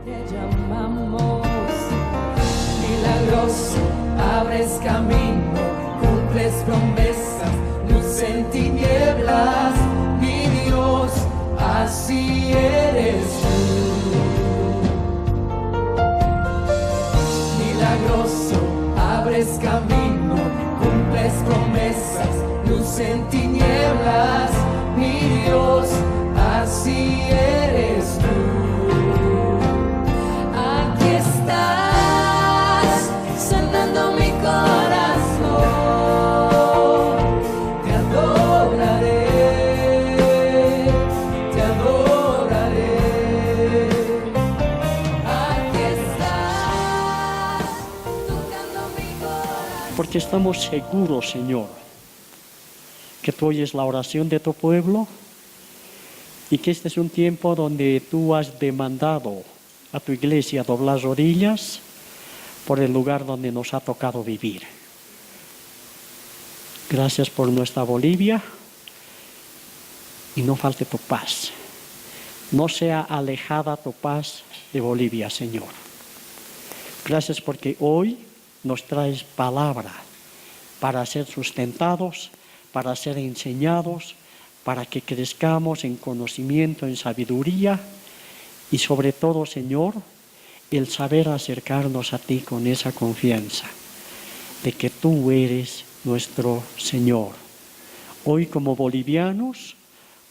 Te llamamos milagroso, abres camino, cumples promesas, luz en tinieblas, mi Dios, así eres tú. Milagroso, abres camino, cumples promesas, luz en tinieblas, mi Dios, así eres tú. Aquí estás, sanando mi corazón, te adoraré, te adoraré. Aquí estás, tocando mi corazón. Porque estamos seguros, Señor, que tú oyes la oración de tu pueblo y que este es un tiempo donde tú has demandado a tu iglesia doblar rodillas por el lugar donde nos ha tocado vivir. Gracias por nuestra Bolivia y no falte tu paz. No sea alejada tu paz de Bolivia, Señor. Gracias porque hoy nos traes palabra para ser sustentados, para ser enseñados, para que crezcamos en conocimiento, en sabiduría y sobre todo, Señor, el saber acercarnos a ti con esa confianza de que tú eres nuestro Señor. Hoy como bolivianos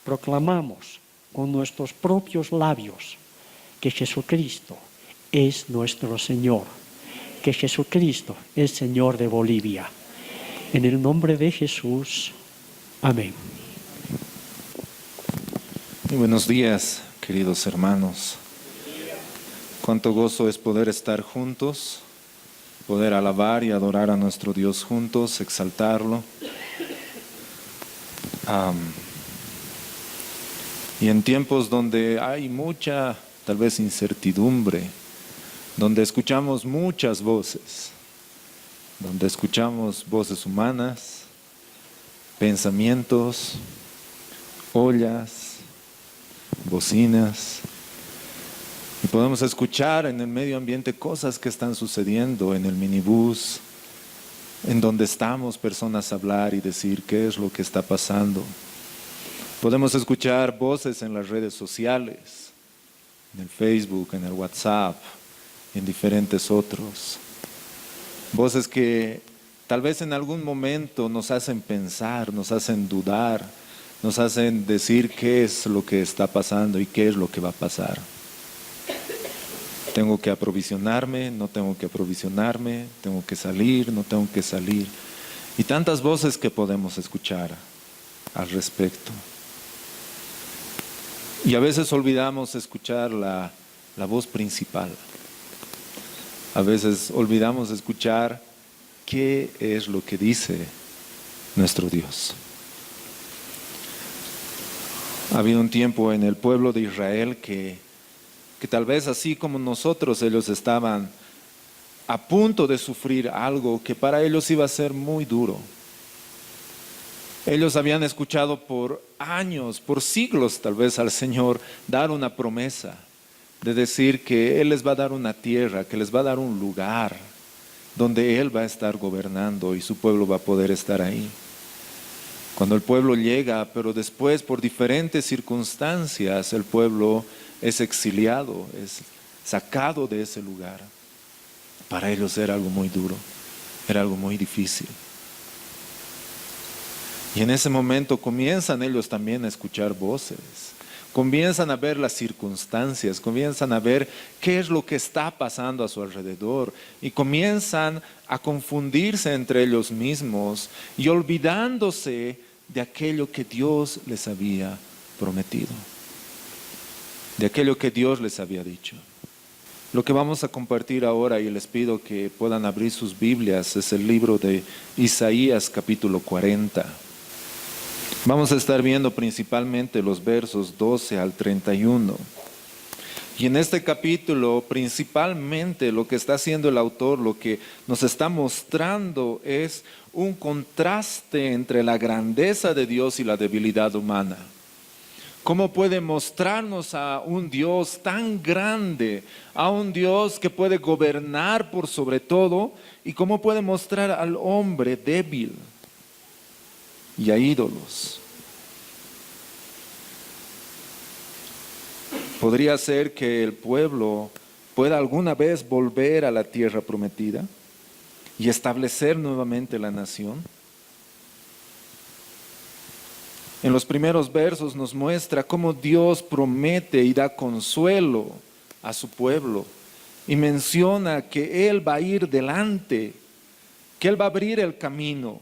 proclamamos con nuestros propios labios que Jesucristo es nuestro Señor, que Jesucristo es Señor de Bolivia. En el nombre de Jesús, amén. Muy buenos días, queridos hermanos. Cuánto gozo es poder estar juntos, poder alabar y adorar a nuestro Dios juntos, exaltarlo. Y en tiempos donde hay mucha, tal vez, incertidumbre, donde escuchamos muchas voces, donde escuchamos voces humanas, pensamientos, ollas, bocinas, y podemos escuchar en el medio ambiente cosas que están sucediendo en el minibús, en donde estamos personas hablar y decir qué es lo que está pasando. Podemos escuchar voces en las redes sociales, en el Facebook, en el WhatsApp, en diferentes otros. Voces que tal vez en algún momento nos hacen pensar, nos hacen dudar, nos hacen decir qué es lo que está pasando y qué es lo que va a pasar. Tengo que aprovisionarme, no tengo que aprovisionarme, tengo que salir, no tengo que salir. Y tantas voces que podemos escuchar al respecto. Y a veces olvidamos escuchar la voz principal. A veces olvidamos escuchar qué es lo que dice nuestro Dios. Ha habido un tiempo en el pueblo de Israel que tal vez así como nosotros, ellos estaban a punto de sufrir algo que para ellos iba a ser muy duro. Ellos habían escuchado por años, por siglos tal vez al Señor dar una promesa de decir que Él les va a dar una tierra, que les va a dar un lugar donde Él va a estar gobernando y su pueblo va a poder estar ahí. Cuando el pueblo llega, pero después por diferentes circunstancias el pueblo es exiliado, es sacado de ese lugar. Para ellos era algo muy duro, era algo muy difícil. Y en ese momento comienzan ellos también a escuchar voces, comienzan a ver las circunstancias, comienzan a ver qué es lo que está pasando a su alrededor y comienzan a confundirse entre ellos mismos y olvidándose de aquello que Dios les había prometido, de aquello que Dios les había dicho. Lo que vamos a compartir ahora, y les pido que puedan abrir sus Biblias, es el libro de Isaías capítulo 40. Vamos a estar viendo principalmente los versos 12 al 31. Y en este capítulo, principalmente lo que está haciendo el autor, lo que nos está mostrando es un contraste entre la grandeza de Dios y la debilidad humana. ¿Cómo puede mostrarnos a un Dios tan grande, a un Dios que puede gobernar por sobre todo? ¿Y cómo puede mostrar al hombre débil y a ídolos? ¿Podría ser que el pueblo pueda alguna vez volver a la tierra prometida y establecer nuevamente la nación? En los primeros versos nos muestra cómo Dios promete y da consuelo a su pueblo y menciona que Él va a ir delante, que Él va a abrir el camino.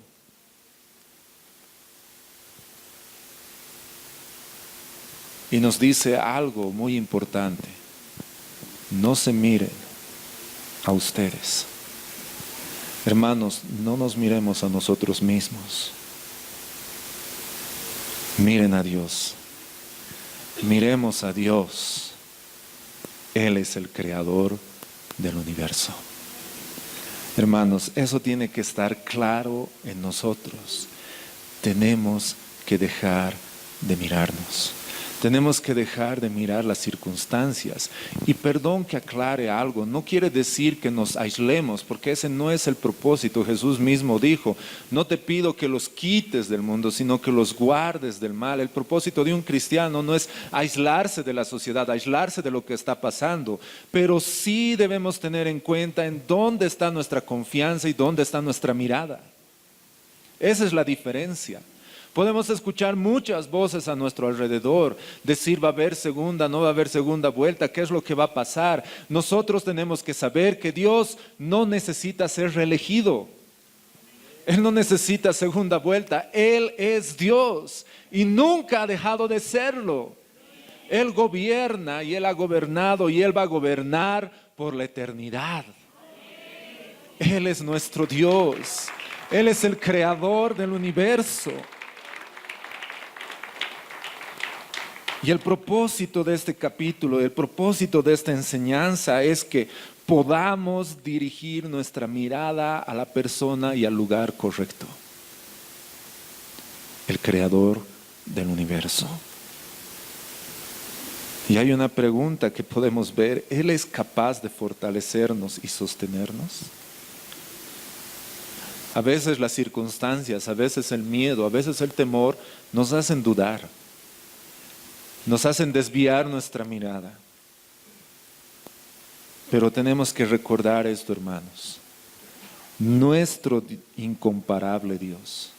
Y nos dice algo muy importante: no se miren a ustedes. Hermanos, no nos miremos a nosotros mismos. Miren a Dios, miremos a Dios. Él es el creador del universo. Hermanos, eso tiene que estar claro en nosotros. Tenemos que dejar de mirarnos. Tenemos que dejar de mirar las circunstancias. Y perdón que aclare algo, no quiere decir que nos aislemos, porque ese no es el propósito. Jesús mismo dijo: no te pido que los quites del mundo, sino que los guardes del mal. El propósito de un cristiano no es aislarse de la sociedad, aislarse de lo que está pasando, pero sí debemos tener en cuenta en dónde está nuestra confianza y dónde está nuestra mirada. Esa es la diferencia. Podemos escuchar muchas voces a nuestro alrededor, decir va a haber segunda, no va a haber segunda vuelta, qué es lo que va a pasar. Nosotros tenemos que saber que Dios no necesita ser reelegido. Él no necesita segunda vuelta. Él es Dios y nunca ha dejado de serlo. Él gobierna y Él ha gobernado y Él va a gobernar por la eternidad. Él es nuestro Dios. Él es el creador del universo. Y el propósito de este capítulo, el propósito de esta enseñanza es que podamos dirigir nuestra mirada a la persona y al lugar correcto. El creador del universo. Y hay una pregunta que podemos ver: ¿Él es capaz de fortalecernos y sostenernos? A veces las circunstancias, a veces el miedo, a veces el temor nos hacen dudar. Nos hacen desviar nuestra mirada. Pero tenemos que recordar esto, hermanos. Nuestro incomparable Dios,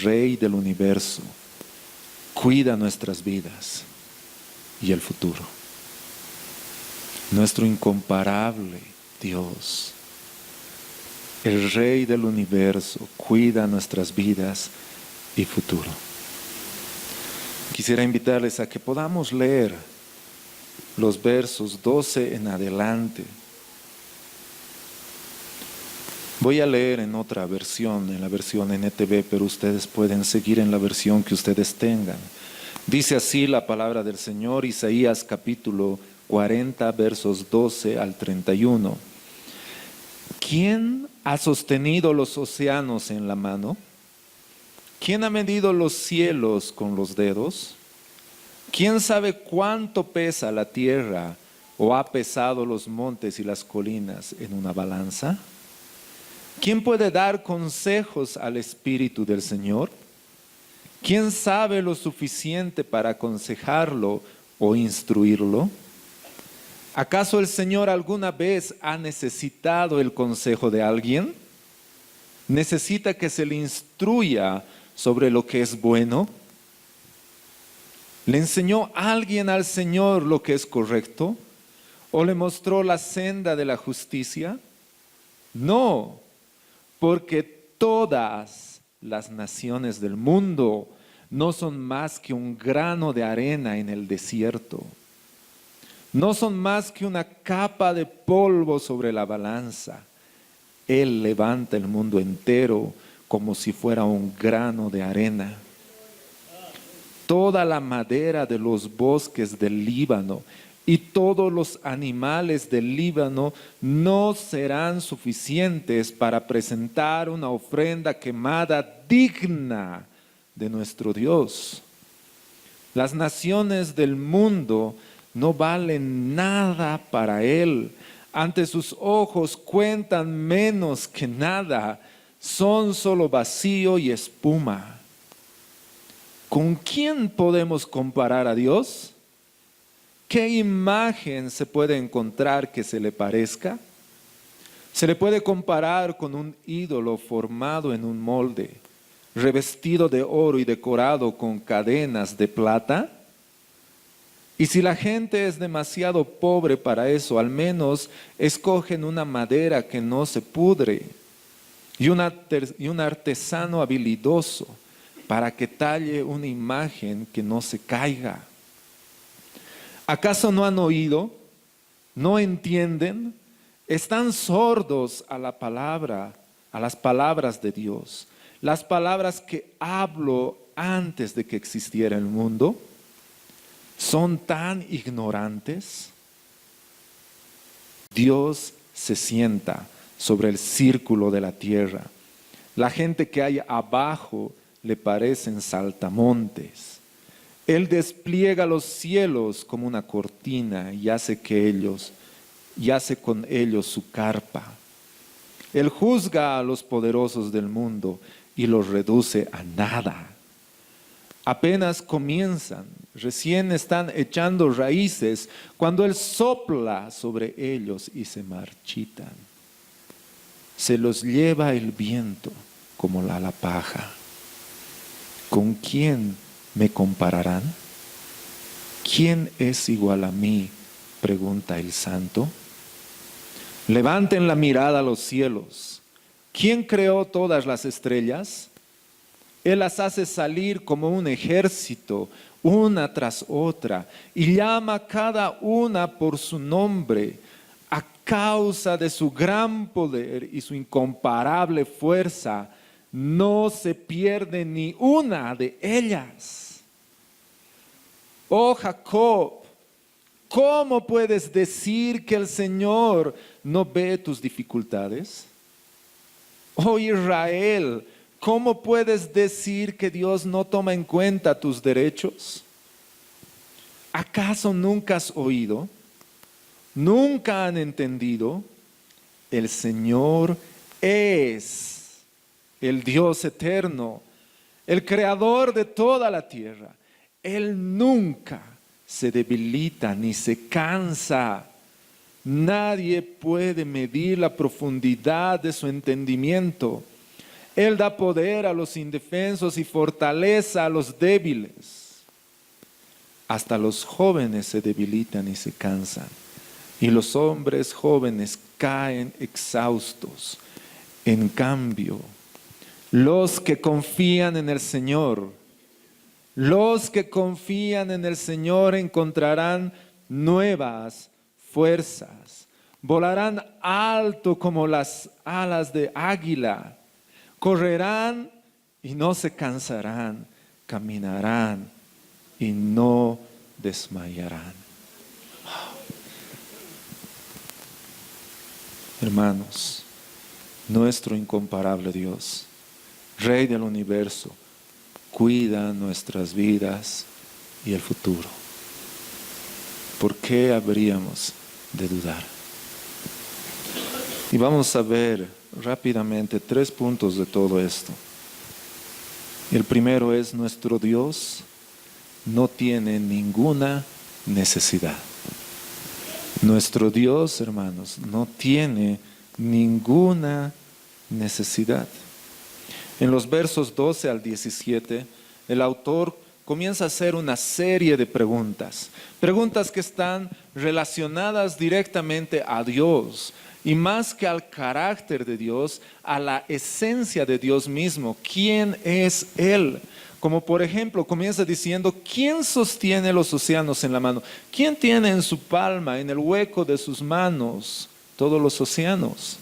Rey del universo, cuida nuestras vidas y el futuro. Nuestro incomparable Dios, el Rey del universo, cuida nuestras vidas y futuro. Quisiera invitarles a que podamos leer los versos 12 en adelante. Voy a leer en otra versión, en la versión NTV, pero ustedes pueden seguir en la versión que ustedes tengan. Dice así la palabra del Señor, Isaías capítulo 40, versos 12 al 31. ¿Quién ha sostenido los océanos en la mano? ¿Quién ha medido los cielos con los dedos? ¿Quién sabe cuánto pesa la tierra o ha pesado los montes y las colinas en una balanza? ¿Quién puede dar consejos al Espíritu del Señor? ¿Quién sabe lo suficiente para aconsejarlo o instruirlo? ¿Acaso el Señor alguna vez ha necesitado el consejo de alguien? ¿Necesita que se le instruya sobre lo que es bueno? ¿Le enseñó alguien al Señor lo que es correcto? ¿O le mostró la senda de la justicia? No, porque todas las naciones del mundo no son más que un grano de arena en el desierto. No son más que una capa de polvo sobre la balanza. Él levanta el mundo entero como si fuera un grano de arena. Toda la madera de los bosques del Líbano y todos los animales del Líbano no serán suficientes para presentar una ofrenda quemada digna de nuestro Dios. Las naciones del mundo no valen nada para Él. Ante sus ojos cuentan menos que nada. Son solo vacío y espuma. ¿Con quién podemos comparar a Dios? ¿Qué imagen se puede encontrar que se le parezca? Se le puede comparar con un ídolo formado en un molde, revestido de oro y decorado con cadenas de plata. Y si la gente es demasiado pobre para eso, al menos escogen una madera que no se pudre y un artesano habilidoso para que talle una imagen que no se caiga. ¿Acaso no han oído? ¿No entienden? Están sordos a la palabra, a las palabras de Dios, las palabras que hablo antes de que existiera el mundo. ¿Son tan ignorantes? Dios se sienta sobre el círculo de la tierra. La gente que hay abajo le parecen saltamontes. Él despliega los cielos como una cortina y hace con ellos su carpa. Él juzga a los poderosos del mundo y los reduce a nada. Apenas comienzan, recién están echando raíces cuando Él sopla sobre ellos y se marchitan. Se los lleva el viento como la paja. ¿Con quién me compararán? ¿Quién es igual a mí?, pregunta el Santo. Levanten la mirada a los cielos. ¿Quién creó todas las estrellas? Él las hace salir como un ejército, una tras otra, y llama a cada una por su nombre. A causa de su gran poder y su incomparable fuerza, no se pierde ni una de ellas. Oh Jacob, ¿cómo puedes decir que el Señor no ve tus dificultades? Oh Israel, ¿cómo puedes decir que Dios no toma en cuenta tus derechos? ¿Acaso nunca has oído? ¿Nunca han entendido? El Señor es el Dios eterno, el creador de toda la tierra. Él nunca se debilita ni se cansa. Nadie puede medir la profundidad de su entendimiento. Él da poder a los indefensos y fortaleza a los débiles. Hasta los jóvenes se debilitan y se cansan, y los hombres jóvenes caen exhaustos. En cambio, los que confían en el Señor encontrarán nuevas fuerzas. Volarán alto como las alas de águila. Correrán y no se cansarán. Caminarán y no desmayarán. Hermanos, nuestro incomparable Dios, Rey del universo, cuida nuestras vidas y el futuro. ¿Por qué habríamos de dudar? Y vamos a ver rápidamente 3 puntos de todo esto. El primero es: nuestro Dios no tiene ninguna necesidad. Nuestro Dios, hermanos, no tiene ninguna necesidad. En los versos 12 al 17, el autor comienza a hacer una serie de preguntas. Preguntas que están relacionadas directamente a Dios. Y más que al carácter de Dios, a la esencia de Dios mismo. ¿Quién es Él? Como por ejemplo, comienza diciendo: ¿quién sostiene los océanos en la mano? ¿Quién tiene en su palma, en el hueco de sus manos, todos los océanos?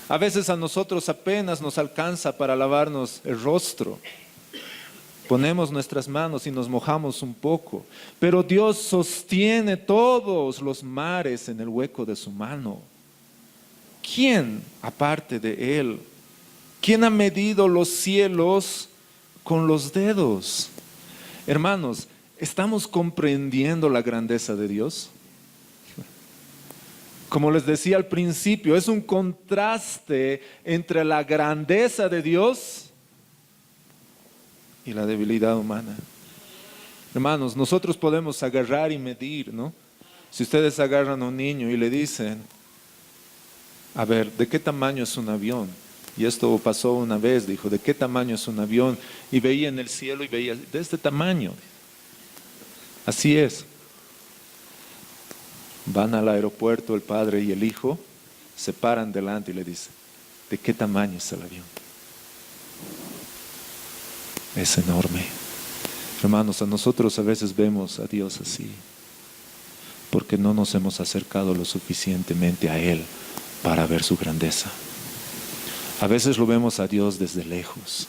A veces a nosotros apenas nos alcanza para lavarnos el rostro. Ponemos nuestras manos y nos mojamos un poco. Pero Dios sostiene todos los mares en el hueco de su mano. ¿Quién aparte de Él? ¿Quién ha medido los cielos con los dedos. Hermanos, ¿estamos comprendiendo la grandeza de Dios? Como les decía al principio, es un contraste entre la grandeza de Dios y la debilidad humana. Hermanos, nosotros podemos agarrar y medir, ¿no? Si ustedes agarran a un niño y le dicen, a ver, ¿de qué tamaño es un avión? Y esto pasó una vez, dijo, ¿de qué tamaño es un avión? Y veía en el cielo y veía, de este tamaño. Así es. Van al aeropuerto el padre y el hijo, se paran delante y le dicen, ¿de qué tamaño es el avión? Es enorme. Hermanos, a nosotros a veces vemos a Dios así, porque no nos hemos acercado lo suficientemente a Él para ver su grandeza. A veces lo vemos a Dios desde lejos.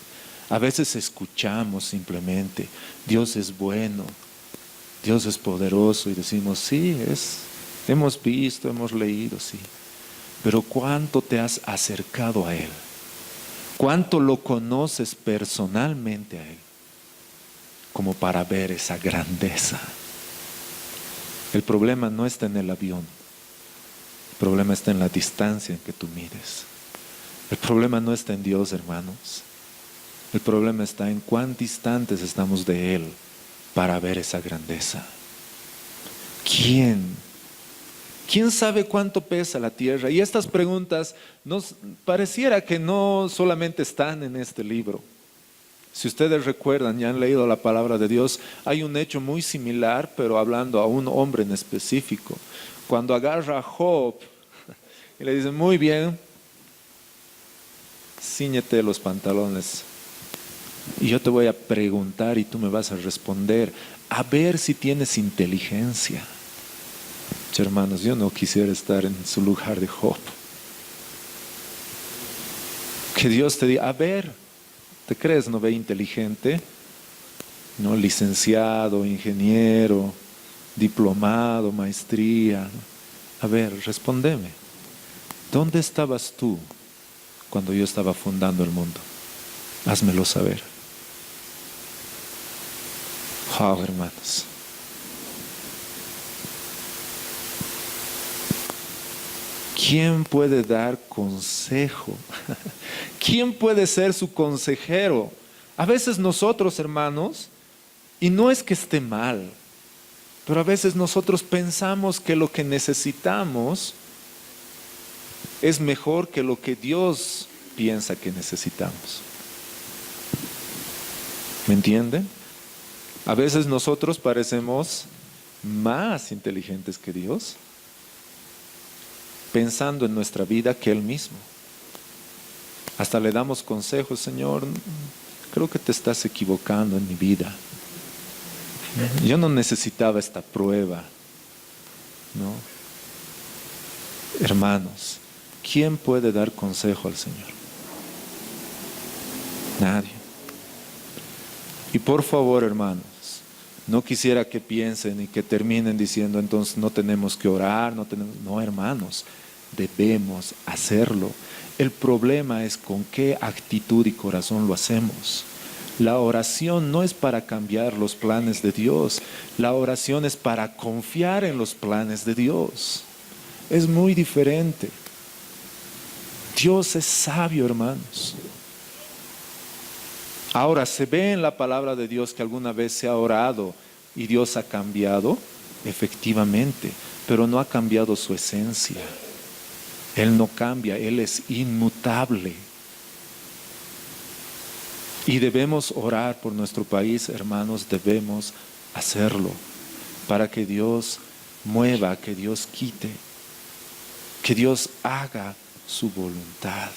A veces escuchamos simplemente, Dios es bueno, Dios es poderoso y decimos, sí, hemos visto, hemos leído, sí. Pero ¿cuánto te has acercado a Él? ¿Cuánto lo conoces personalmente a Él? Como para ver esa grandeza. El problema no está en el avión. El problema está en la distancia en que tú mires. El problema no está en Dios, hermanos. El problema está en cuán distantes estamos de Él para ver esa grandeza. ¿Quién sabe cuánto pesa la tierra? Y estas preguntas pareciera que no solamente están en este libro. Si ustedes recuerdan, ya han leído la palabra de Dios, hay un hecho muy similar, pero hablando a un hombre en específico. Cuando agarra a Job y le dice, muy bien, cíñete los pantalones y yo te voy a preguntar y tú me vas a responder, a ver si tienes inteligencia. Hermanos, yo no quisiera estar en su lugar de Job. Que Dios te diga, a ver, ¿te crees no ve inteligente? ¿No? Licenciado, ingeniero, diplomado, maestría. A ver, respóndeme. ¿Dónde estabas tú cuando yo estaba fundando el mundo? Házmelo saber. Oh, hermanos. ¿Quién puede dar consejo? ¿Quién puede ser su consejero? A veces nosotros, hermanos, y no es que esté mal, pero a veces nosotros pensamos que lo que necesitamos es mejor que lo que Dios piensa que necesitamos. ¿Me entienden? A veces nosotros parecemos más inteligentes que Dios, pensando en nuestra vida que Él mismo. Hasta le damos consejos, Señor, creo que te estás equivocando en mi vida. Yo no necesitaba esta prueba, ¿no? Hermanos, ¿quién puede dar consejo al Señor? Nadie. Y por favor, hermanos, no quisiera que piensen y que terminen diciendo entonces no tenemos que orar, no, hermanos, debemos hacerlo. El problema es con qué actitud y corazón lo hacemos. La oración no es para cambiar los planes de Dios, la oración es para confiar en los planes de Dios. Es muy diferente. Dios es sabio, hermanos. Ahora, ¿se ve en la palabra de Dios que alguna vez se ha orado y Dios ha cambiado? Efectivamente, pero no ha cambiado su esencia. Él no cambia, Él es inmutable. Y debemos orar por nuestro país, hermanos, debemos hacerlo para que Dios mueva, que Dios quite, que Dios haga su voluntad.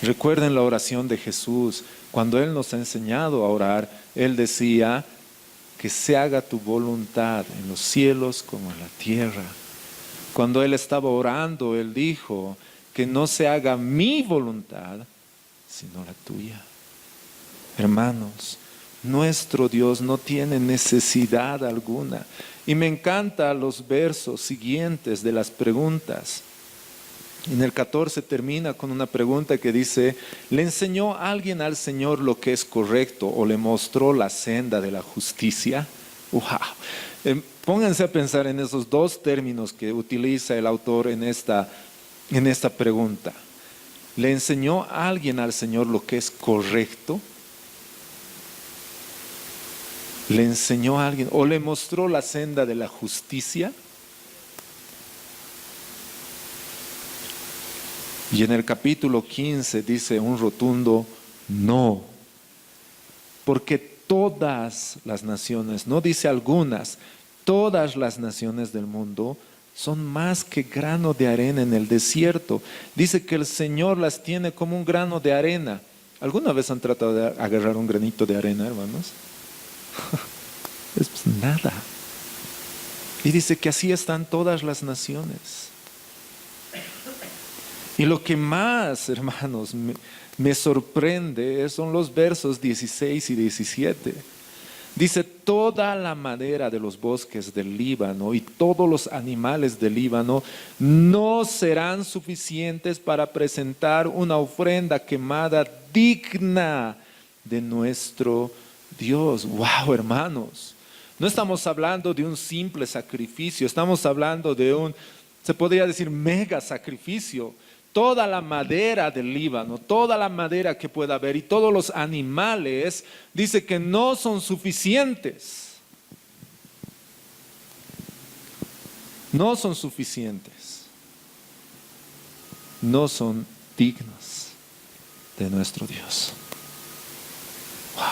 Recuerden la oración de Jesús. Cuando Él nos ha enseñado a orar, Él decía que se haga tu voluntad en los cielos como en la tierra. Cuando Él estaba orando, Él dijo que no se haga mi voluntad, sino la tuya. Hermanos, nuestro Dios no tiene necesidad alguna. Y me encantan los versos siguientes de las preguntas. En el 14 termina con una pregunta que dice, ¿le enseñó alguien al Señor lo que es correcto o le mostró la senda de la justicia? ¡Wow! Pónganse a pensar en esos dos términos que utiliza el autor en esta pregunta. ¿Le enseñó alguien al Señor lo que es correcto? ¿Le enseñó a alguien o le mostró la senda de la justicia? Y en el capítulo 15 dice un rotundo no, porque todas las naciones, no dice algunas, todas las naciones del mundo son más que grano de arena en el desierto. Dice que el Señor las tiene como un grano de arena. ¿Alguna vez han tratado de agarrar un granito de arena, hermanos? Es nada. Y dice que así están todas las naciones. Y lo que más, hermanos, me sorprende son los versos 16 y 17. Dice, toda la madera de los bosques del Líbano y todos los animales del Líbano no serán suficientes para presentar una ofrenda quemada digna de nuestro Dios. ¡Wow, hermanos! No estamos hablando de un simple sacrificio, estamos hablando de un, se podría decir, mega sacrificio. Toda la madera del Líbano, toda la madera que pueda haber y todos los animales, dice que no son suficientes. No son suficientes. No son dignos de nuestro Dios. Wow.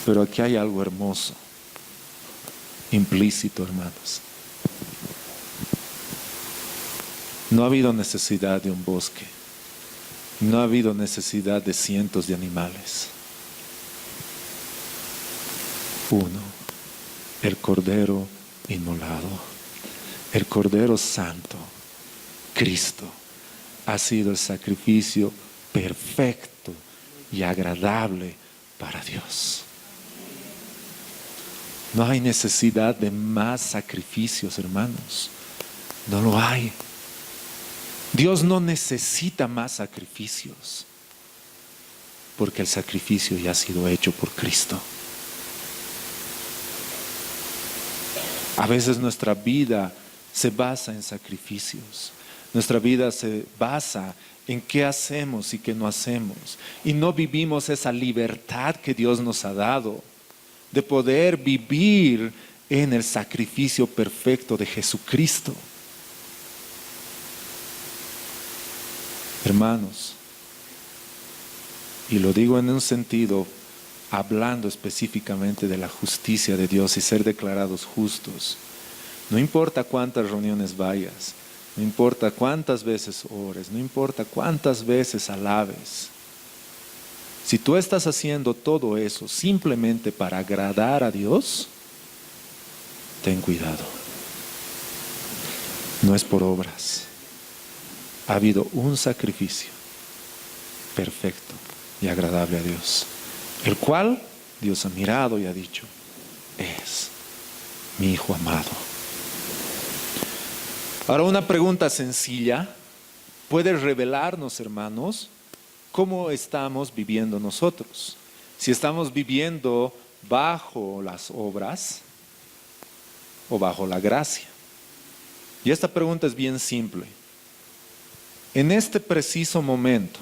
Pero aquí hay algo hermoso, implícito, hermanos. No ha habido necesidad de un bosque. No ha habido necesidad de cientos de animales. Uno, el Cordero inmolado, el Cordero Santo, Cristo, ha sido el sacrificio perfecto y agradable para Dios. No hay necesidad de más sacrificios, hermanos. No lo hay. Dios no necesita más sacrificios, porque el sacrificio ya ha sido hecho por Cristo. A veces nuestra vida se basa en sacrificios. Nuestra vida se basa en qué hacemos y qué no hacemos. Y no vivimos esa libertad que Dios nos ha dado de poder vivir en el sacrificio perfecto de Jesucristo. Hermanos, y lo digo en un sentido, hablando específicamente de la justicia de Dios y ser declarados justos, no importa cuántas reuniones vayas, no importa cuántas veces ores, no importa cuántas veces alabes, si tú estás haciendo todo eso simplemente para agradar a Dios, ten cuidado. No es por obras. Ha habido un sacrificio perfecto y agradable a Dios, el cual Dios ha mirado y ha dicho, es mi Hijo amado. Ahora, una pregunta sencilla puede revelarnos, hermanos, cómo estamos viviendo nosotros. Si estamos viviendo bajo las obras o bajo la gracia. Y esta pregunta es bien simple. En este preciso momento,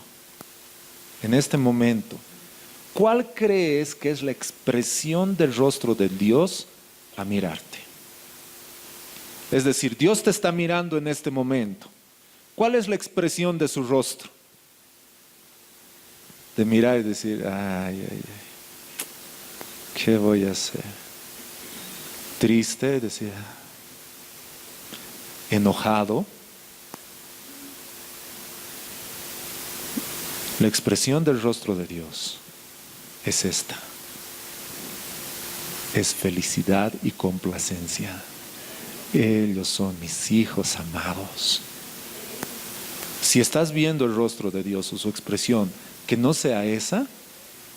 ¿cuál crees que es la expresión del rostro de Dios a mirarte? Es decir, Dios te está mirando en este momento. ¿Cuál es la expresión de su rostro? De mirar y decir, ay, ¿qué voy a hacer? Triste, decir, enojado. La expresión del rostro de Dios es esta. Es felicidad y complacencia. Ellos son mis hijos amados. Si estás viendo el rostro de Dios o su expresión que no sea esa,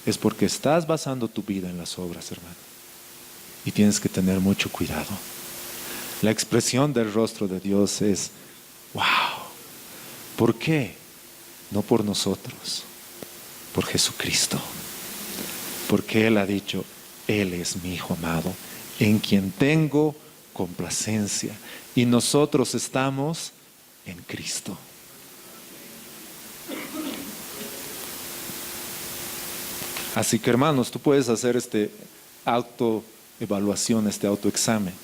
es porque estás basando tu vida en las obras, hermano. Y tienes que tener mucho cuidado. La expresión del rostro de Dios es, wow. ¿Por qué? No por nosotros, por Jesucristo. Porque Él ha dicho, Él es mi Hijo amado, en quien tengo complacencia. Y nosotros estamos en Cristo. Así que hermanos, tú puedes hacer este autoevaluación, este autoexamen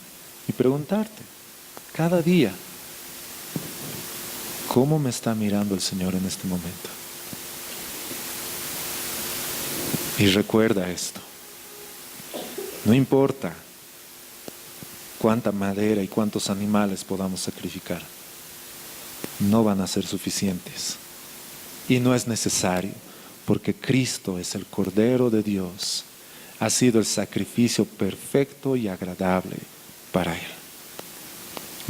y preguntarte cada día, ¿cómo me está mirando el Señor en este momento? Y recuerda esto, no importa cuánta madera y cuántos animales podamos sacrificar, no van a ser suficientes y no es necesario. Porque Cristo es el Cordero de Dios, ha sido el sacrificio perfecto y agradable para Él.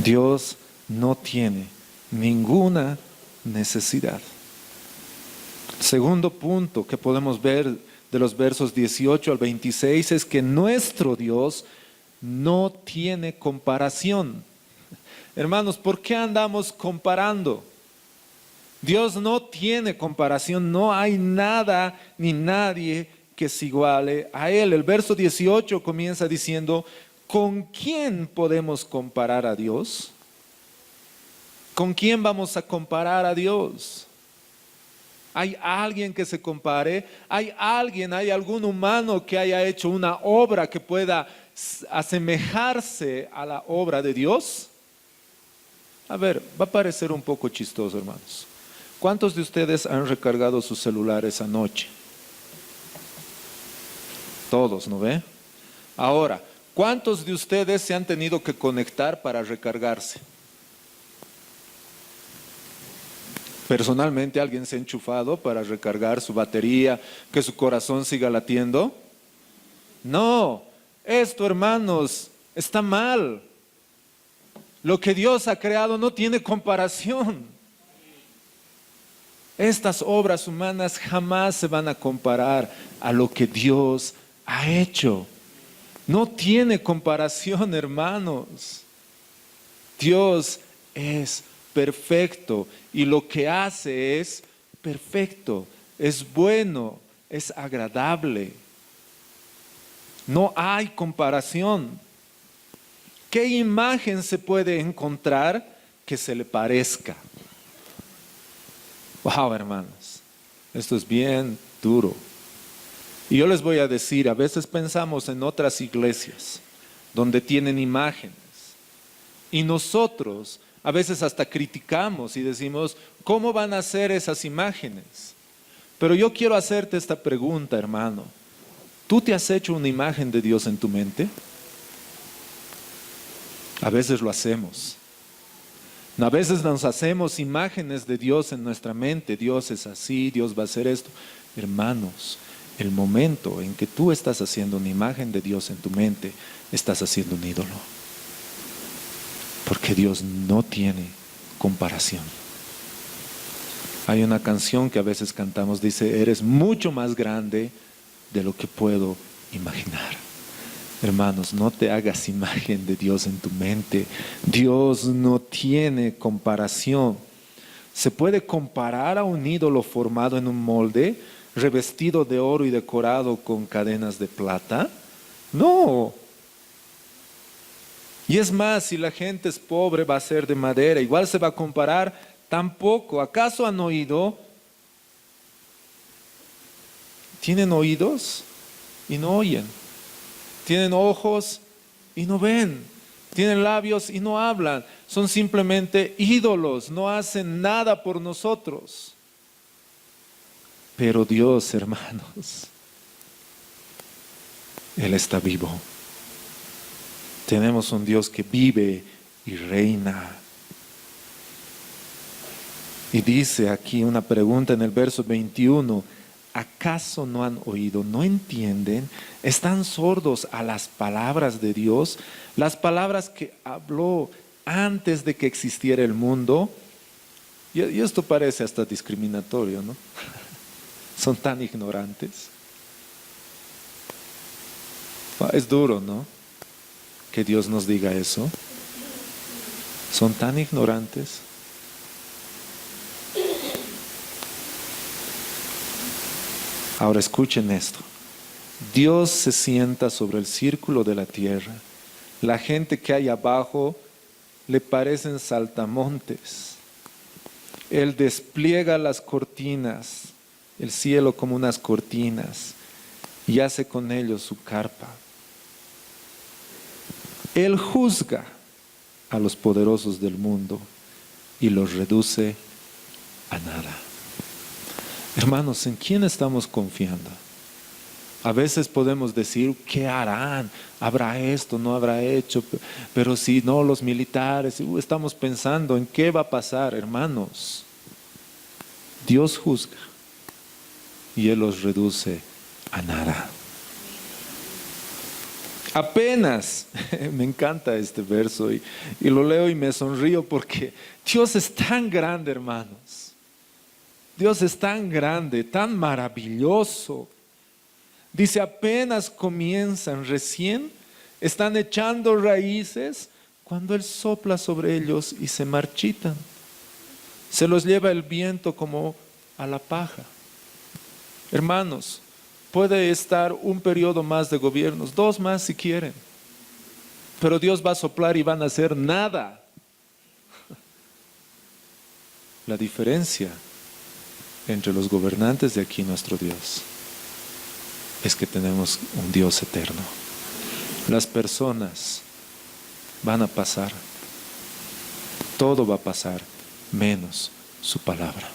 Dios no tiene ninguna necesidad. Segundo punto que podemos ver de los versos 18 al 26 es que nuestro Dios no tiene comparación. Hermanos, ¿por qué andamos comparando? Dios no tiene comparación, no hay nada ni nadie que se iguale a Él. El verso 18 comienza diciendo, ¿con quién podemos comparar a Dios? ¿Con quién vamos a comparar a Dios? ¿Hay alguien que se compare? ¿Hay algún humano que haya hecho una obra que pueda asemejarse a la obra de Dios? A ver, va a parecer un poco chistoso, hermanos. ¿Cuántos de ustedes han recargado sus celulares anoche? Todos, ¿no ve? Ahora, ¿cuántos de ustedes se han tenido que conectar para recargarse? Personalmente, ¿alguien se ha enchufado para recargar su batería, que su corazón siga latiendo? No, esto, hermanos, está mal. Lo que Dios ha creado no tiene comparación. Estas obras humanas jamás se van a comparar a lo que Dios ha hecho. No tiene comparación, hermanos. Dios es perfecto y lo que hace es perfecto, es bueno, es agradable. No hay comparación. ¿Qué imagen se puede encontrar que se le parezca? Wow, hermanos, esto es bien duro. Y yo les voy a decir, a veces pensamos en otras iglesias donde tienen imágenes y nosotros a veces hasta criticamos y decimos, ¿cómo van a ser esas imágenes? Pero yo quiero hacerte esta pregunta, hermano. ¿Tú te has hecho una imagen de Dios en tu mente? A veces lo hacemos. A veces nos hacemos imágenes de Dios en nuestra mente. Dios es así, Dios va a hacer esto. Hermanos, el momento en que tú estás haciendo una imagen de Dios en tu mente, estás haciendo un ídolo. Porque Dios no tiene comparación. Hay una canción que a veces cantamos, dice, eres mucho más grande de lo que puedo imaginar. Hermanos, no te hagas imagen de Dios en tu mente. Dios no tiene comparación. ¿Se puede comparar a un ídolo formado en un molde, revestido de oro y decorado con cadenas de plata? No. Y es más, si la gente es pobre, va a ser de madera. Igual se va a comparar. Tampoco. ¿Acaso han oído? ¿Tienen oídos y no oyen? Tienen ojos y no ven. Tienen labios y no hablan. Son simplemente ídolos. No hacen nada por nosotros. Pero Dios, hermanos, Él está vivo. Tenemos un Dios que vive y reina. Y dice aquí una pregunta en el verso 21. ¿Acaso no han oído? ¿No entienden? ¿Están sordos a las palabras de Dios? Las palabras que habló antes de que existiera el mundo. Y esto parece hasta discriminatorio, ¿no? Son tan ignorantes. Es duro, ¿no? Que Dios nos diga eso. son tan ignorantes. Ahora escuchen esto. Dios se sienta sobre el círculo de la tierra. La gente que hay abajo le parecen saltamontes. Él despliega las cortinas, el cielo como unas cortinas, y hace con ellos su carpa. Él juzga a los poderosos del mundo y los reduce a nada. Hermanos, ¿en quién estamos confiando? A veces podemos decir, ¿qué harán? ¿Habrá esto? ¿No habrá hecho? Pero si no, los militares, estamos pensando en qué va a pasar, hermanos. Dios juzga y Él los reduce a nada. Apenas, me encanta este verso y lo leo y me sonrío porque Dios es tan grande, hermanos. Dios es tan grande, tan maravilloso. Dice, apenas comienzan, recién están echando raíces cuando Él sopla sobre ellos y se marchitan. Se los lleva el viento como a la paja. Hermanos, puede estar un periodo más de gobiernos, 2 más si quieren, pero Dios va a soplar y van a hacer nada. La diferencia entre los gobernantes de aquí, nuestro Dios, es que tenemos un Dios eterno. Las personas van a pasar, todo va a pasar, menos su palabra.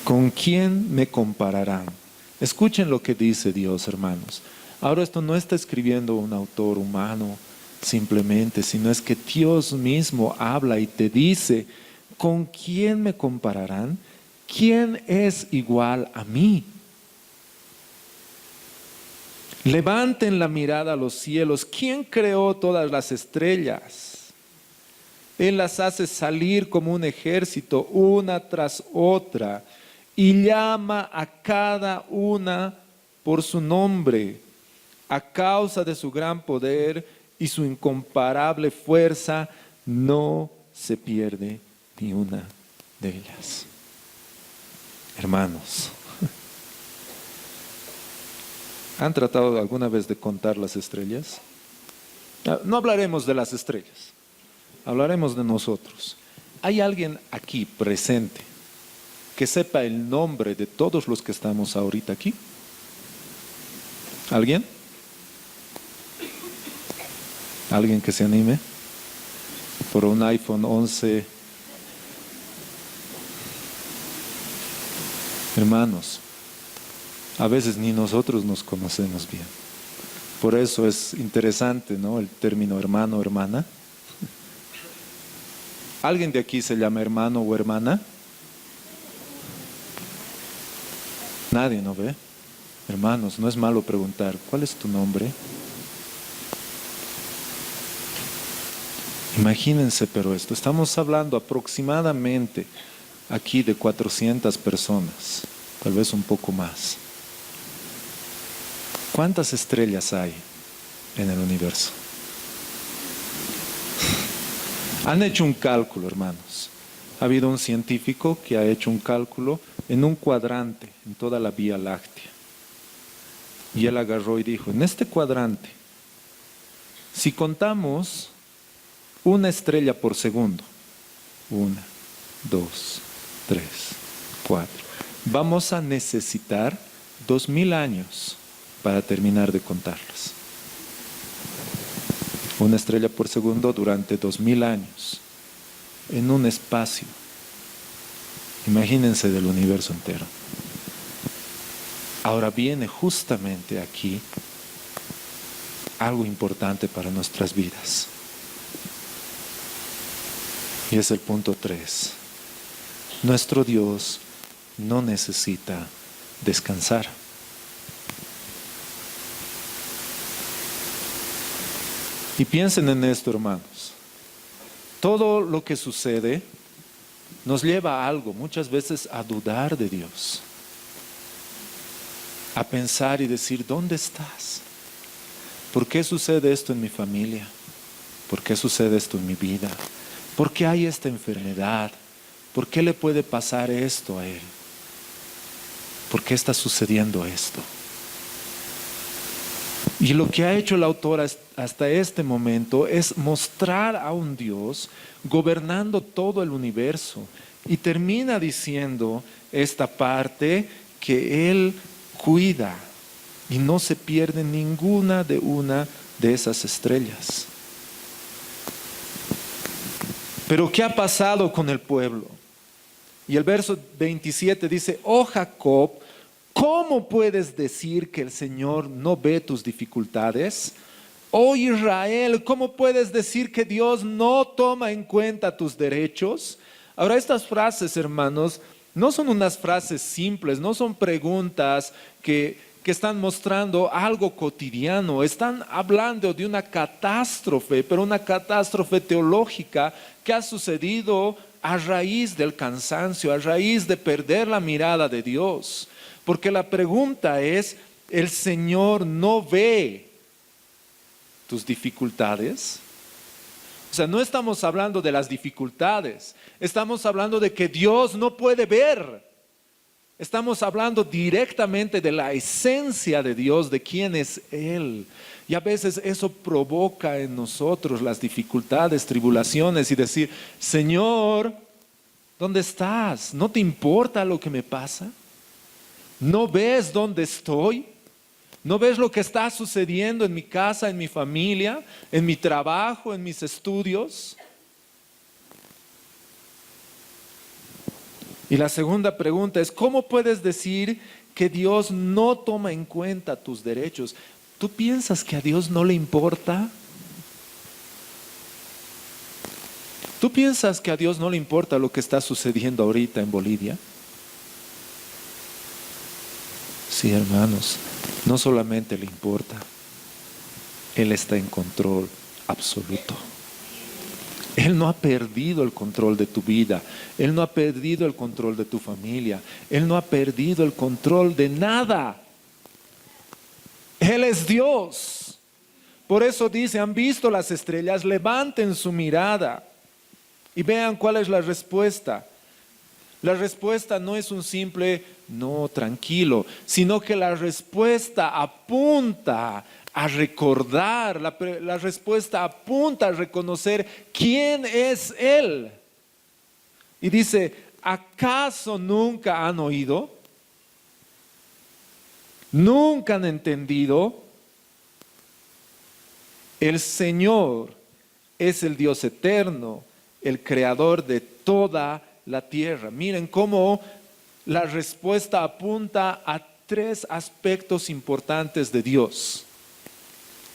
¿Con quién me compararán? Escuchen lo que dice Dios, hermanos. Ahora esto no está escribiendo un autor humano simplemente, sino es que Dios mismo habla y te dice, ¿con quién me compararán? ¿Quién es igual a mí? Levanten la mirada a los cielos. ¿Quién creó todas las estrellas? Él las hace salir como un ejército, una tras otra, y llama a cada una por su nombre. A causa de su gran poder y su incomparable fuerza, no se pierde ni una de ellas. Hermanos, ¿han tratado alguna vez de contar las estrellas? No hablaremos de las estrellas, hablaremos de nosotros. ¿Hay alguien aquí presente que sepa el nombre de todos los que estamos ahorita aquí? ¿Alguien? ¿Alguien que se anime? Por un iPhone 11. Hermanos, a veces ni nosotros nos conocemos bien. Por eso es interesante, ¿no? El término hermano, hermana. ¿Alguien de aquí se llama hermano o hermana? Nadie, ¿no ve? Hermanos, no es malo preguntar, ¿cuál es tu nombre? Imagínense, pero esto, estamos hablando aproximadamente aquí de 400 personas, tal vez un poco más. ¿Cuántas estrellas hay en el universo? Han hecho un cálculo, hermanos. Ha habido un científico que ha hecho un cálculo en un cuadrante, en toda la Vía Láctea. Y él agarró y dijo, en este cuadrante, si contamos una estrella por segundo, 1, 2, 3, 4, vamos a necesitar 2000 años para terminar de contarlas. Una estrella por segundo durante 2000 años, en un espacio, imagínense, del universo entero. Ahora viene justamente aquí algo importante para nuestras vidas. Y es el punto 3. Nuestro Dios no necesita descansar. Y piensen en esto, hermanos. Todo lo que sucede nos lleva a algo, muchas veces a dudar de Dios. A pensar y decir, ¿dónde estás? ¿Por qué sucede esto en mi familia? ¿Por qué sucede esto en mi vida? ¿Por qué hay esta enfermedad? ¿Por qué le puede pasar esto a él? ¿Por qué está sucediendo esto? Y lo que ha hecho el autor hasta este momento es mostrar a un Dios gobernando todo el universo. Y termina diciendo esta parte que Él cuida y no se pierde ninguna de esas estrellas. Pero ¿qué ha pasado con el pueblo? Y el verso 27 dice: oh Jacob, ¿cómo puedes decir que el Señor no ve tus dificultades? Oh Israel, ¿cómo puedes decir que Dios no toma en cuenta tus derechos? Ahora, estas frases, hermanos, no son unas frases simples, no son preguntas que están mostrando algo cotidiano. Están hablando de una catástrofe, pero una catástrofe teológica que ha sucedido a raíz del cansancio, a raíz de perder la mirada de Dios. Porque la pregunta es: ¿el Señor no ve tus dificultades? O sea, no estamos hablando de las dificultades, estamos hablando de que Dios no puede ver. Estamos hablando directamente de la esencia de Dios, de quién es Él. Y a veces eso provoca en nosotros las dificultades, tribulaciones, y decir: Señor, ¿dónde estás? ¿No te importa lo que me pasa? ¿No ves dónde estoy? ¿No ves lo que está sucediendo en mi casa, en mi familia, en mi trabajo, en mis estudios? Y la segunda pregunta es: ¿cómo puedes decir que Dios no toma en cuenta tus derechos? ¿Tú piensas que a Dios no le importa? ¿Tú piensas que a Dios no le importa lo que está sucediendo ahorita en Bolivia? Sí, hermanos, no solamente le importa, Él está en control absoluto. Él no ha perdido el control de tu vida, Él no ha perdido el control de tu familia, Él no ha perdido el control de nada. Él es Dios. Por eso dice: han visto las estrellas, levanten su mirada y vean cuál es la respuesta. La respuesta no es un simple no, tranquilo, sino que la respuesta apunta a recordar, la respuesta apunta a reconocer quién es Él. Y dice: ¿acaso nunca han oído? ¿Nunca han entendido? El Señor es el Dios eterno, el creador de toda la tierra. Miren cómo la respuesta apunta a tres aspectos importantes de Dios.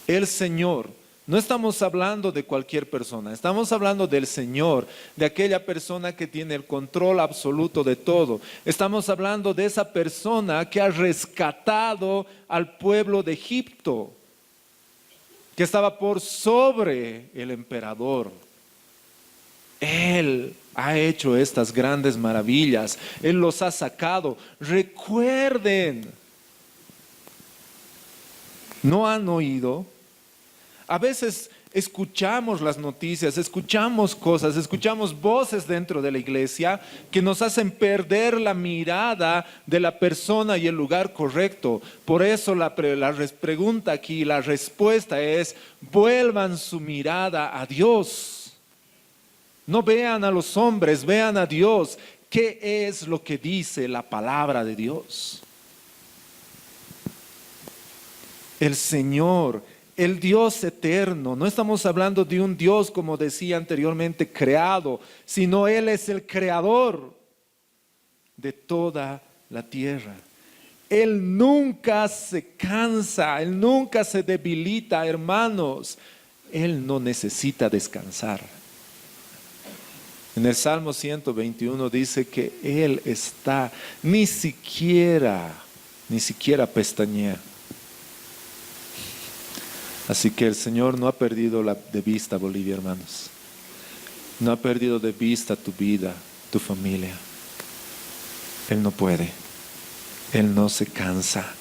El Señor. No estamos hablando de cualquier persona, estamos hablando del Señor, de aquella persona que tiene el control absoluto de todo. Estamos hablando de esa persona que ha rescatado al pueblo de Egipto, que estaba por sobre el emperador. Él ha hecho estas grandes maravillas, Él los ha sacado. Recuerden, ¿no han oído? A veces escuchamos las noticias, escuchamos cosas, escuchamos voces dentro de la iglesia que nos hacen perder la mirada de la persona y el lugar correcto. Por eso la pregunta aquí, la respuesta es: vuelvan su mirada a Dios. No vean a los hombres, vean a Dios. ¿Qué es lo que dice la palabra de Dios? El Señor, el Dios eterno. No estamos hablando de un Dios, como decía anteriormente, creado, sino Él es el creador de toda la tierra. Él nunca se cansa, Él nunca se debilita, hermanos. Él no necesita descansar. En el Salmo 121 dice que Él está, ni siquiera pestañea. Así que el Señor no ha perdido de vista Bolivia, hermanos. No ha perdido de vista tu vida, tu familia. Él no puede. Él no se cansa.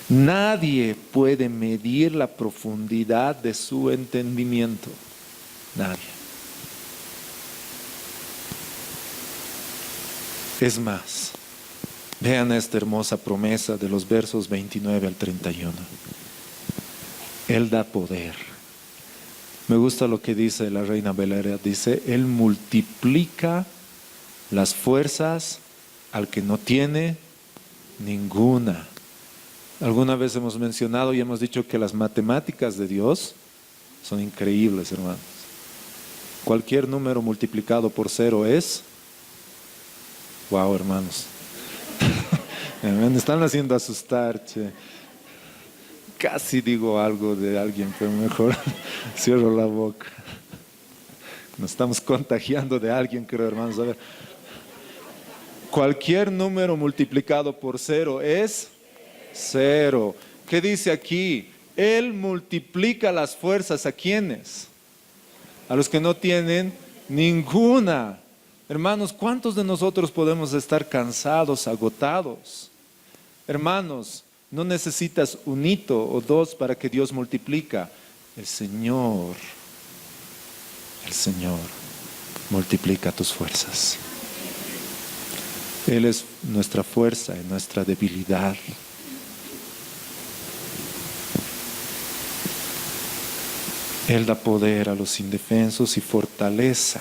Nadie puede medir la profundidad de su entendimiento. Nadie. Es más, vean esta hermosa promesa de los versos 29 al 31. Él da poder. Me gusta lo que dice la Reina Valera. Dice, Él multiplica las fuerzas al que no tiene ninguna. Alguna vez hemos mencionado y hemos dicho que las matemáticas de Dios son increíbles, hermanos. Cualquier número multiplicado por 0 es... Wow, hermanos. Me están haciendo asustar, che. Casi digo algo de alguien, pero mejor cierro la boca. Nos estamos contagiando de alguien, creo, hermanos. A ver. Cualquier número multiplicado por 0 es 0. ¿Qué dice aquí? Él multiplica las fuerzas ¿a quiénes? A los que no tienen ninguna. Hermanos, ¿cuántos de nosotros podemos estar cansados, agotados? Hermanos, no necesitas un hito o dos para que Dios multiplica. El Señor multiplica tus fuerzas. Él es nuestra fuerza y nuestra debilidad. Él da poder a los indefensos y fortaleza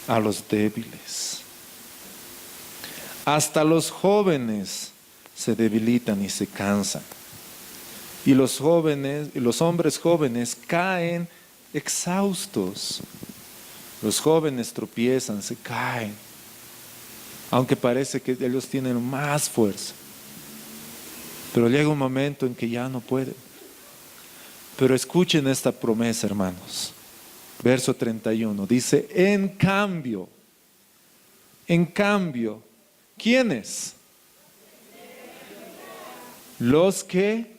a los débiles. Hasta los jóvenes se debilitan y se cansan. Y los hombres jóvenes caen exhaustos. Los jóvenes tropiezan, se caen. Aunque parece que ellos tienen más fuerza. Pero llega un momento en que ya no pueden. Pero escuchen esta promesa, hermanos. Verso 31 dice, en cambio, ¿quiénes? Los que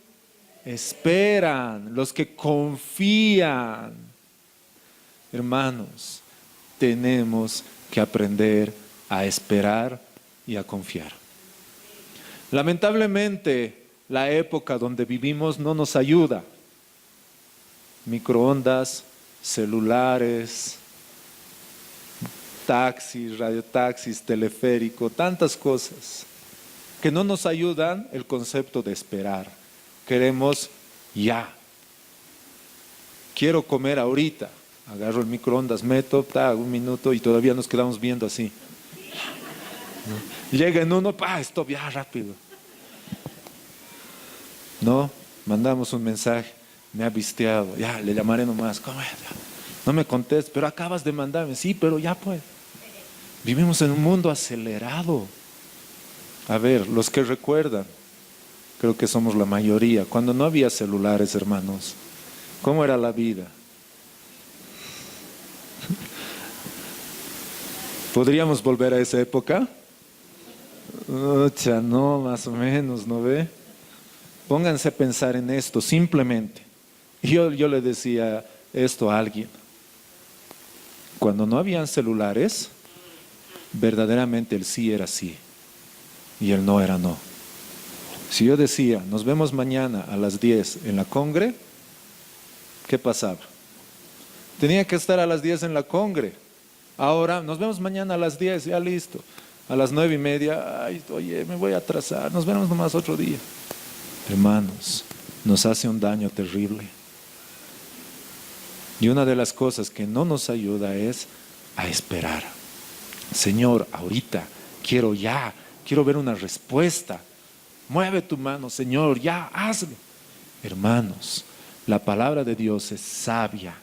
esperan, los que confían. Hermanos, tenemos que aprender a esperar y a confiar. Lamentablemente, la época donde vivimos no nos ayuda. Microondas, celulares, taxis, radiotaxis, teleférico, tantas cosas que no nos ayudan el concepto de esperar. Queremos ya. Quiero comer ahorita. Agarro el microondas, meto, un minuto y todavía nos quedamos viendo así. Llega en uno, esto ya rápido. No, mandamos un mensaje. Me ha visteado, ya, le llamaré nomás. ¿Cómo es? No me contestes, pero acabas de mandarme. Sí, pero ya pues. Vivimos en un mundo acelerado. A ver, los que recuerdan, creo que somos la mayoría. Cuando no había celulares, hermanos, ¿cómo era la vida? ¿Podríamos volver a esa época? No, más o menos, ¿no ve? Pónganse a pensar en esto, simplemente. Yo le decía esto a alguien. Cuando no habían celulares, verdaderamente el sí era sí y el no era no. Si yo decía, nos vemos mañana a las 10 en la Congre, ¿qué pasaba? Tenía que estar a las 10 en la Congre. Ahora, nos vemos mañana a las 10, ya listo. A las 9:30, oye, me voy a atrasar, nos vemos nomás otro día. Hermanos, nos hace un daño terrible. Y una de las cosas que no nos ayuda es a esperar. Señor, ahorita, quiero ver una respuesta. Mueve tu mano, Señor, ya, hazlo. Hermanos, la palabra de Dios es sabia.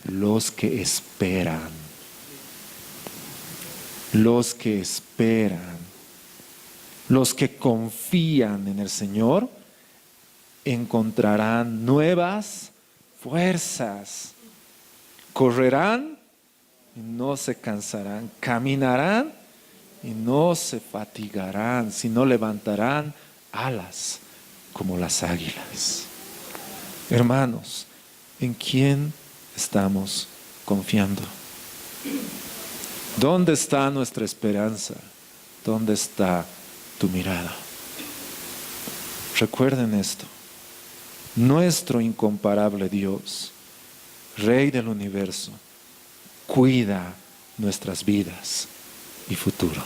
Los que esperan, los que confían en el Señor, encontrarán nuevas fuerzas. Correrán y no se cansarán. Caminarán y no se fatigarán, sino levantarán alas como las águilas. Hermanos, ¿en quién estamos confiando? ¿Dónde está nuestra esperanza? ¿Dónde está tu mirada? Recuerden esto. Nuestro incomparable Dios, Rey del universo, cuida nuestras vidas y futuro.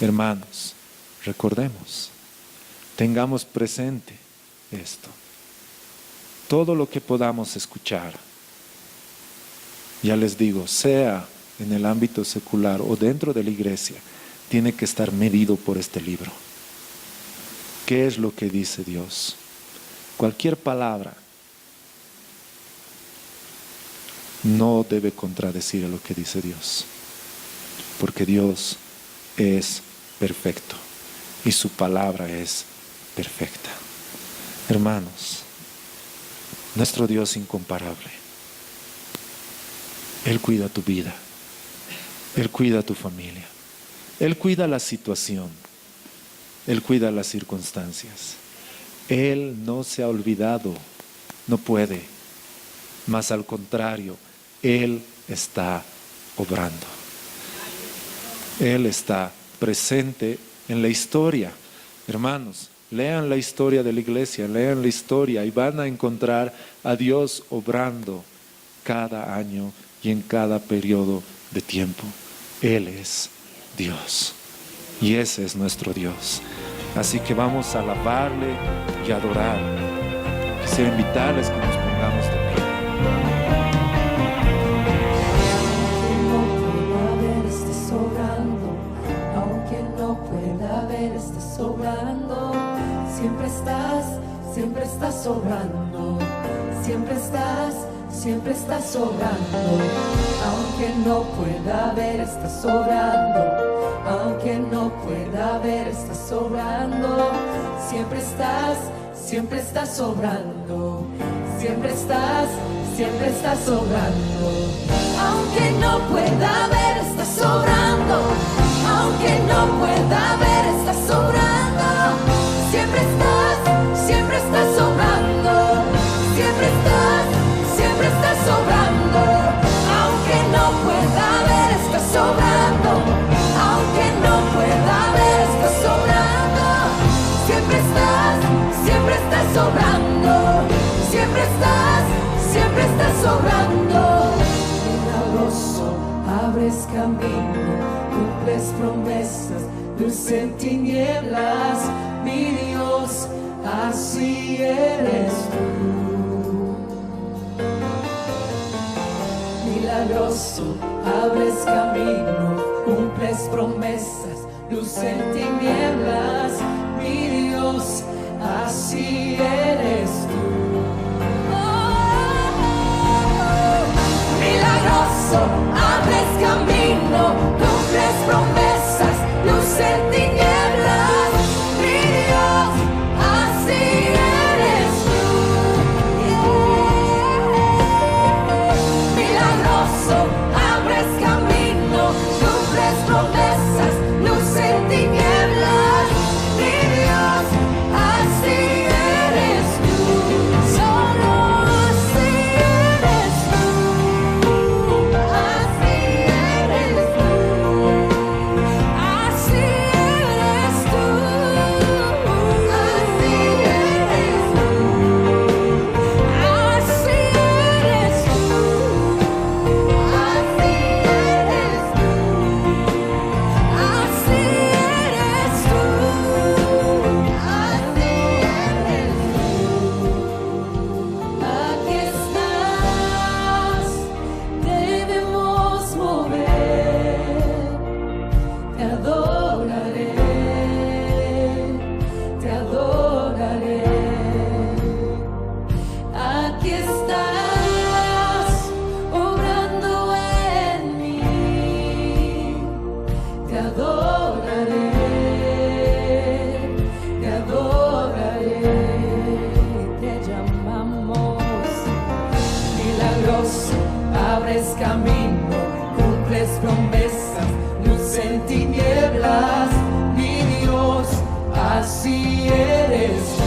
Hermanos, recordemos, tengamos presente esto. Todo lo que podamos escuchar, ya les digo, sea en el ámbito secular o dentro de la iglesia, tiene que estar medido por este libro. ¿Qué es lo que dice Dios? Cualquier palabra no debe contradecir a lo que dice Dios, porque Dios es perfecto y su palabra es perfecta. Hermanos, nuestro Dios incomparable, Él cuida tu vida, Él cuida tu familia, Él cuida la situación, Él cuida las circunstancias. Él no se ha olvidado, no puede, mas al contrario, Él está obrando. Él está presente en la historia. Hermanos, lean la historia de la iglesia, lean la historia y van a encontrar a Dios obrando cada año y en cada periodo de tiempo. Él es Dios y ese es nuestro Dios. Así que vamos a alabarle y adorar. Quisiera invitarles que nos pongamos de pie. Aunque no pueda ver, estés sobrando. Siempre estás sobrando. Siempre estás sobrando. Aunque no pueda ver, estás sobrando. Aunque no pueda ver, estás sobrando. Siempre estás sobrando. Siempre estás sobrando. Aunque no pueda ver, estás sobrando. Aunque no pueda ver, estás sobrando. Siempre estás sobrando. Siempre estás sobrando. Aunque no pueda ver, estás sobrando. Aunque no pueda ver, estás sobrando. Siempre estás sobrando. Siempre estás sobrando. Milagroso, abres camino, cumples promesas, luz en tinieblas, mi Dios, así eres tú. Milagroso, abres camino, cumples promesas, luz en tinieblas, mi Dios, así eres tú. Milagroso, abres camino, cumples promesas, luz en tinieblas, mi Dios, así eres tú. Milagroso, abres camino, cumples promesas, luz en tinieblas, mi Dios, así eres tú. Solo así eres tú. Así eres tú. Así eres tú. Así eres tú. Así eres tú. Así eres tú. Así eres tú. Así eres tú. Aquí estás, debemos mover. Te adoraré, te adoraré. Aquí estás, obrando en mí. Te adoraré, te adoraré. Te llamamos milagroso, abres camino, cumples promesas, luz en tinieblas, mi Dios, así eres tú.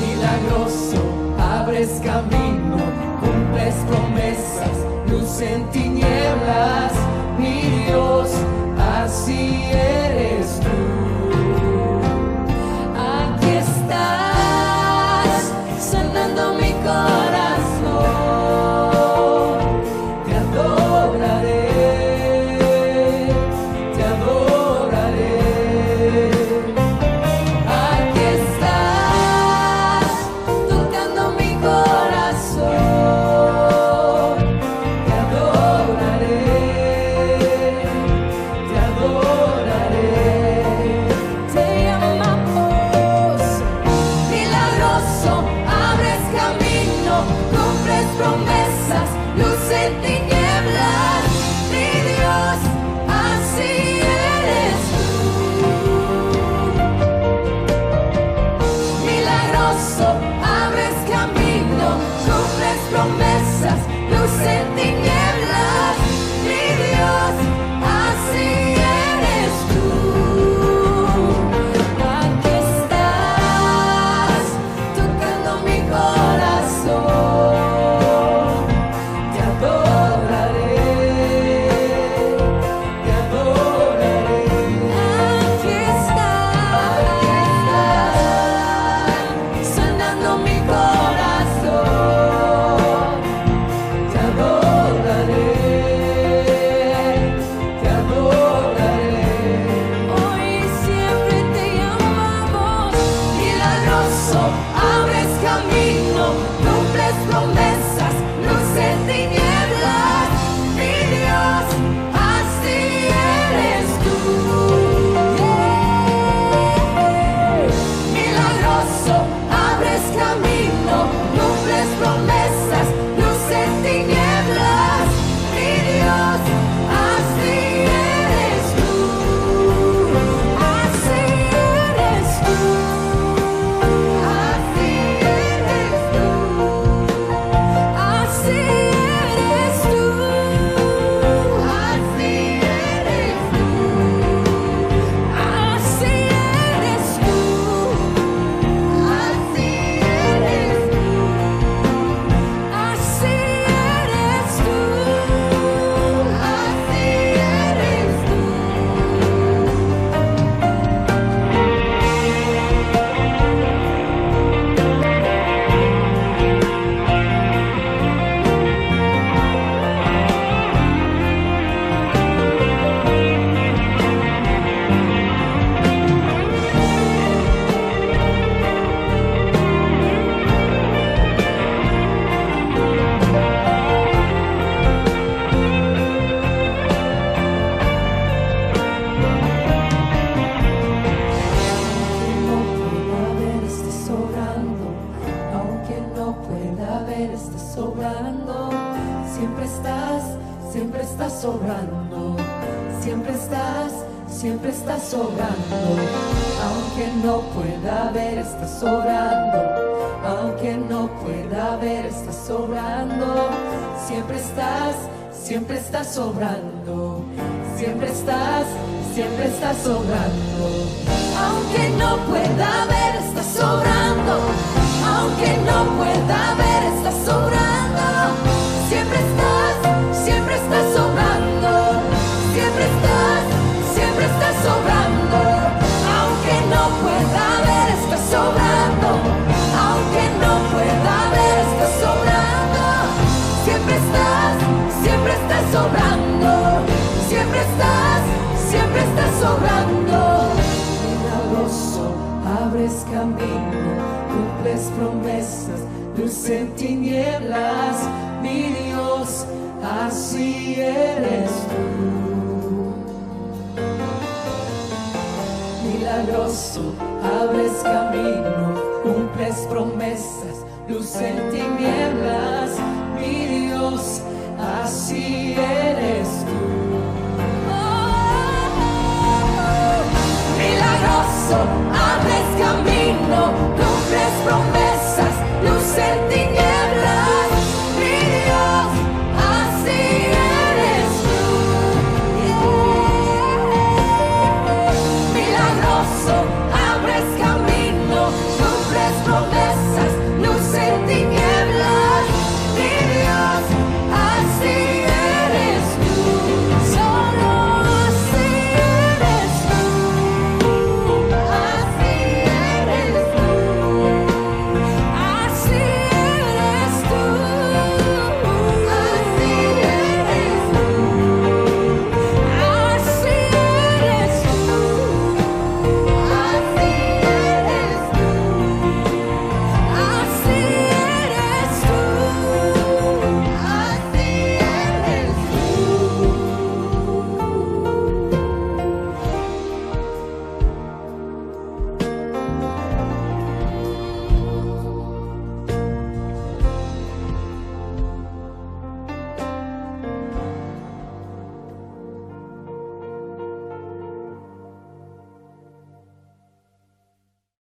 Milagroso, abres camino, cumples promesas, luz en tinieblas, mi Dios, así eres tú. Aquí estás, sanando mi corazón. milagroso, abres camino, cumples promesas, luz en tinieblas, mi Dios, así eres tú. Milagroso, abres camino, cumples promesas, luz en tinieblas, mi Dios, así eres tú. Así eres tú. Así eres tú. Así eres tú. Así eres tú. Así eres tú. Así eres tú. Así eres tú. Así eres tú. Aunque no pueda ver, estás sobrando. Siempre estás sobrando. Siempre estás sobrando. Aunque no pueda ver, estás sobrando. Aunque no pueda ver, estás sobrando. Siempre estás sobrando. Siempre estás sobrando. Aunque no pueda ver, estás sobrando. Aunque no pueda ver, estás sobrando. Siempre estás sobrando. Siempre estás sobrando. Aunque no pueda ver, estás sobrando. Aunque no pueda ver, estás sobrando. Siempre estás sobrando. Siempre estás sobrando. Milagroso, abres camino, cumples promesas, luz en tinieblas, mi Dios, así eres tú. Milagroso, abres camino, cumples promesas, luz en tinieblas, mi Dios, así eres tú. Milagroso,